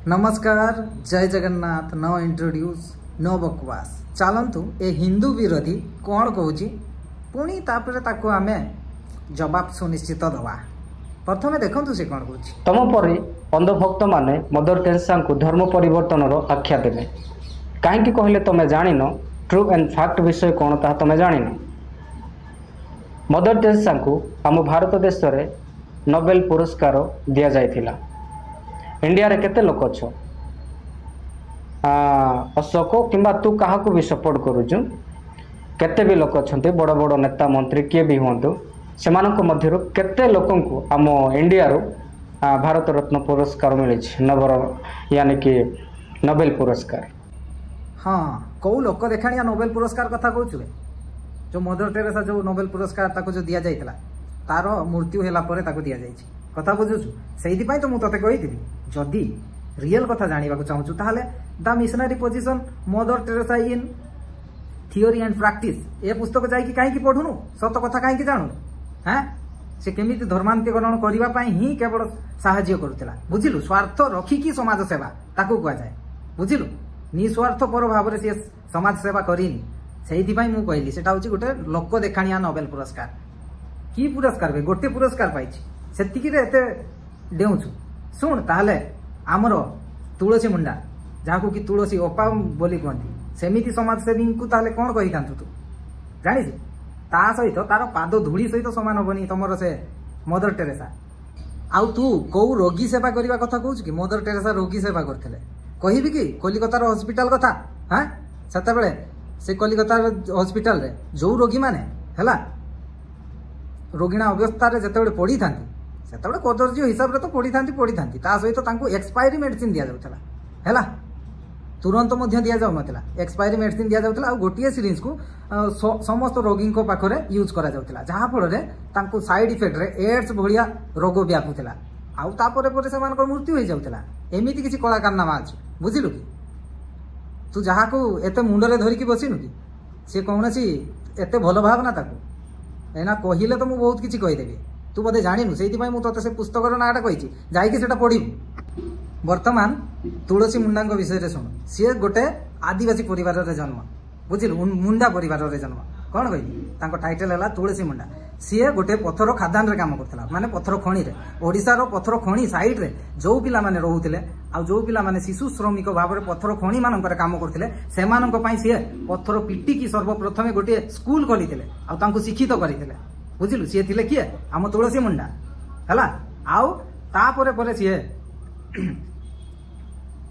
नमस्कार जय Jagannath. Know introduce no बकवास चलतु ए हिंदू विरोधी कौन कहूँ पुणी तापर ताको आमे जवाब सुनिश्चित दवा। प्रथमे देखंतु से कौन कहूँ। तम परी अंधभक्त माने मदर टेरेसा को धर्म परिवर्तन आख्या देले कहीं कहले तमें जानिन ट्रू एंड फैक्ट विषय कौन ता तमें जानिन। मदर टेरेसा को आम भारत देश में नोबेल पुरस्कार दि जाइथिला। इंडिया रे केते लोक छ अशोक किंबा तू कहा को भी सपोर्ट करूछु केते भी लोक छथि बड़ बड़ नेता मंत्री किए भी हुंतु सेमानक मध्यरु केते लोकन को आम इंडिया रो भारत रत्न पुरस्कार मिली नबर यानी कि नोबेल पुरस्कार। हाँ कौ लोक देखाणिया नोबेल पुरस्कार कथा कहूँ जो मदर टेरेसा जो नोबेल पुरस्कार ताको जो दिया जाइतला तार मृत्यु होला परे ताको दिया जाइछि कथा बुझुछु सेइदि पई तो मु तते कहिथिली जदि रियल कथा जानिबा को चाहूछु ताहले the missionary position Mother Teresa in theory and practice ए पुस्तक जाई कि काहे कि पढुनु सत कथा काहे कि जानु हैं से केमिति धर्मांतरीकरण करिबा पई ही केवल सहाय्य करूतला बुझिलु स्वार्थ रखी कि समाज सेवा ताको कुआ जाय बुझिलु निस्वार्थ पर भाव से समाज सेवा करिनी सेइदि पई मु कहली सेटा होची गोटे लोक देखाणिया नोबेल पुरस्कार की पुरस्कार बे गोटे पुरस्कार पाइछि सेतिकी रे एते देउछु सुन ताहले आमर तुलसी मुंडा जाको कि तुलसी ओपा बोली कहती सेमिति समाजसेवी को ताहले कौन कही था तू जानी ता सहित तार पाद धूली सहित समान हबनी तमर से मदर टेरेसा आउ तू कौ रोगी सेवा करने कथा कहूँ कि मदर टेरेसा रोगी सेवा करते कहबी कि कलिकतार हस्पिटाल कथा हाँ से से कलिकतार हस्पिटाल रे जो रोगी माने हैला रोगिणा अवस्था जिते पड़ी था से कदर्य हिसाब से तो पड़ी था सहित एक्सपायरी मेडिसिन दि जाऊला है तुरंत दि जाऊ ना एक्सपायरी मेडिसिन दि जाऊला गोटे सिरिंज को समस्त रोगी पाखे यूज करा जाउतला जहाँ फल साइड इफेक्ट रे एड्स भाया रोग व्यापुला आउे से मृत्यु हो जाऊला एमती किसी कला कारनामा अच्छे बुझिलु कि तू जहाँ को एत मुंडे धरिकी बसिनु कि सी कौन एत भल भावना ताकू एना कहले तो मुझे बहुत किसी कहीदेवी तू बोधे जानु से ते पुस्तक नाटा कही जाइए पढ़ू। बर्तमान तुलसी मुंडा विषय शुण सी गोटे आदिवासी परिवार जन्म बुझिल मुंडा परिवार जन्म कौन कही टाइटल है तुलसी मुंडा सी गोटे पथर खादान रे काम करता माने पथर खणी रे ओडिशार पथर खणी साइड रे जो पिला माने रोहुतिले आ जो पिला माने शिशु श्रमिक भाव में पथर खणी मानकर काम करथिले सेमानक पई सी पथर पिटी की सर्वप्रथमे गोटे स्कूल खोलिथिले आ तांको शिक्षित करिथिले बुझिलु सी थिले किए आम तुलसी मुंडा हैला आउ तापरे परे सी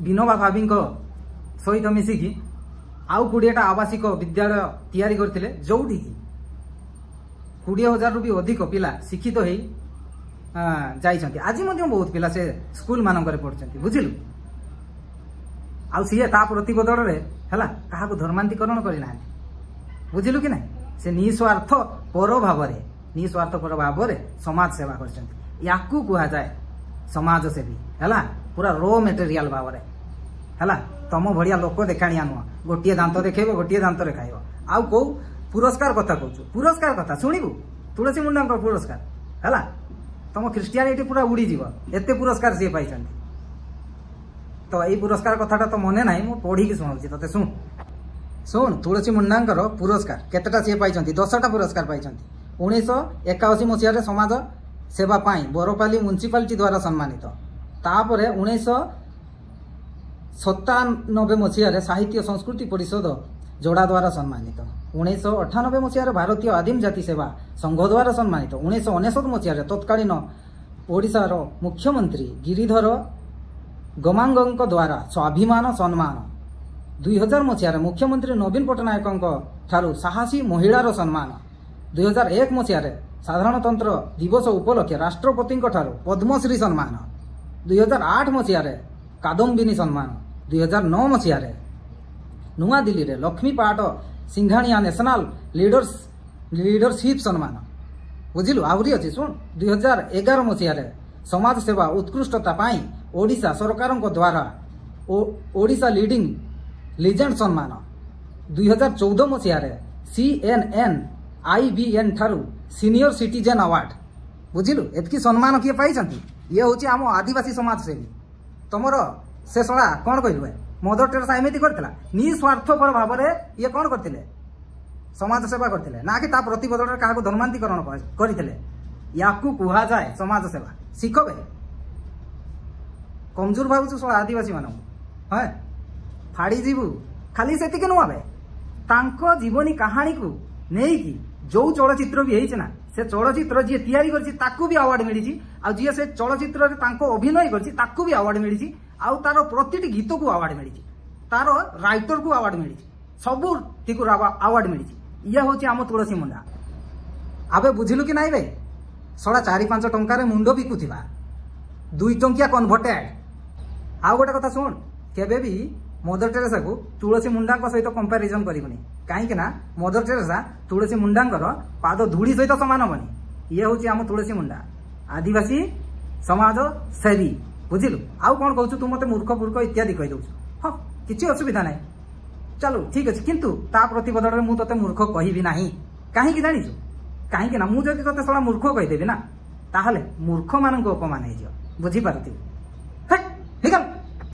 विनोबा भाभी सहित मिसिकी आउ 20टा आवासिक विद्यालय तैयारी करथिले जोठी 20,000 रु भी अधिक पिला शिक्षित हो जाइछन्ति आज बहुत पिला से स्कूल मानकर पढ़ुछन्ति बुझिलु आउ सी ता प्रतिबदल रे हैला काहाको धर्मांतरीकरण करि नाहंति बुझिलु कि नै से निस्वार्थ पर भाव रे समाज सेवा करछन्ति याकू कुहा जाय समाज सेवी हैला पूरा रॉ मटेरियल भाव रे हैला तम भड़िया लोक देखाणिया नुह गोटे दांत देखो गोटे दांत रे खाइबो आउ को पुरस्कार कथा कहूँ पुरस्कार कथा शुणु तुलसी मुंडा पुरस्कार हैला तुम ख्रीष्टियानिटी पूरा उड़ी जीव एते पुरस्कार सी पाई तो यही पुरस्कार कथाटा तो मने ना मु पढ़ी शुणाऊँ ते शुण शुण तुलसी मुंडा पुरस्कार केतेटा सी पाई 10टा पुरस्कार पाई 1981 मसीह समाज सेवा पाई बरपाली म्युनिसिपालिटी द्वारा सम्मानित तापर 1997 मसीह साहित्य संस्कृति परिषद जोड़ा द्वारा सम्मानित 1998 मसीह भारतीय आदिम जाति सेवा संघ द्वारा सम्मानित 1999 मसीह तत्कालीन ओडिशार मुख्यमंत्री गिरिधर गमांग द्वारा स्वाभिमान सम्मान 2000 मसीह मुख्यमंत्री नवीन पट्टनायक ठारू साहसी महिलार सम्मान 2001 मसीह साधारणतंत्र दिवस उपलक्षे राष्ट्रपति ठारू पद्मश्री सम्मान 2008 मसीह कादम्बिनी सम्मान 2009 मसीह नुआ दिल्ली रे लक्ष्मी पाट सिंघाणिया नेशनल लीडरशिप सम्मान बुझिलु आहरी अच्छी शुण 2011 मसीह समाज सेवा उत्कृष्टता पाई ओडिशा सरकार द्वारा ओडिशा लीडिंग लीजेंड सम्मान 2014 मसीह CNN IBN ठारू सीनियर सिटीजन अवार्ड बुझिलु एतकी सम्मान किए पाई ये हूँ आम आदिवासी समाज सेवी तुमर से शला कौन कहलु मदर टेरेसा एमती करथिला निस्वार्थपर भाव में ये कौन करथिले समाज सेवा करथिले ना कि ता प्रति बदल का धर्मांतरीकरण करथिले याकू कुहा जाए समाज सेवा शिख बे कमजोर भावुछु शला आदिवासी मान है फाड़ी जीवु खाली सेतिके नुआ बे तांको जीवनी कहानी को नहीं कि जो चलचित्र भी है ना से चलचित्र जी तैयारी करछि ताकू भी अवार्ड मिली आ जी से चलचित्र रे तांको अभिनय करछि ताकू भी अवार्ड मिली आउ तार प्रतिटी गीत को अवार्ड मिली तार राइटर को अवार्ड मिली सबू टिकु अवार्ड मिली ये हूँ आम तुलसी मुंडा आबे बुझिलु कि नाई बे सड़ा 4-5 टंकार मुंड बिकुथिबा 2 टंकिया कन्वर्टेड आउ गोटे कथा शुण केबे भी मदर टेरेसा को तुलसी मुंडा सहित कंपेरिजन करबनी कहीं ना मदर टेरेसा तुलसी मुंडा पाद धूली सहित सामान हेनी ये हूँ आम तुलसी मुंडा आदिवासी समाज सेवी बुझिलु आउ कौन कहू तू मत मूर्ख फूर्ख इत्यादि कही दउछु हाँ किसी असुविधा ना चलो ठीक अच्छे किंतु ता प्रति बदल में तोते मूर्ख कहबी ना कहीं जानिछु कहीं ना मुझे तोते सला मूर्ख कहीदेवी ना ताहले मूर्ख मान अपमान हो बुझी पारथि।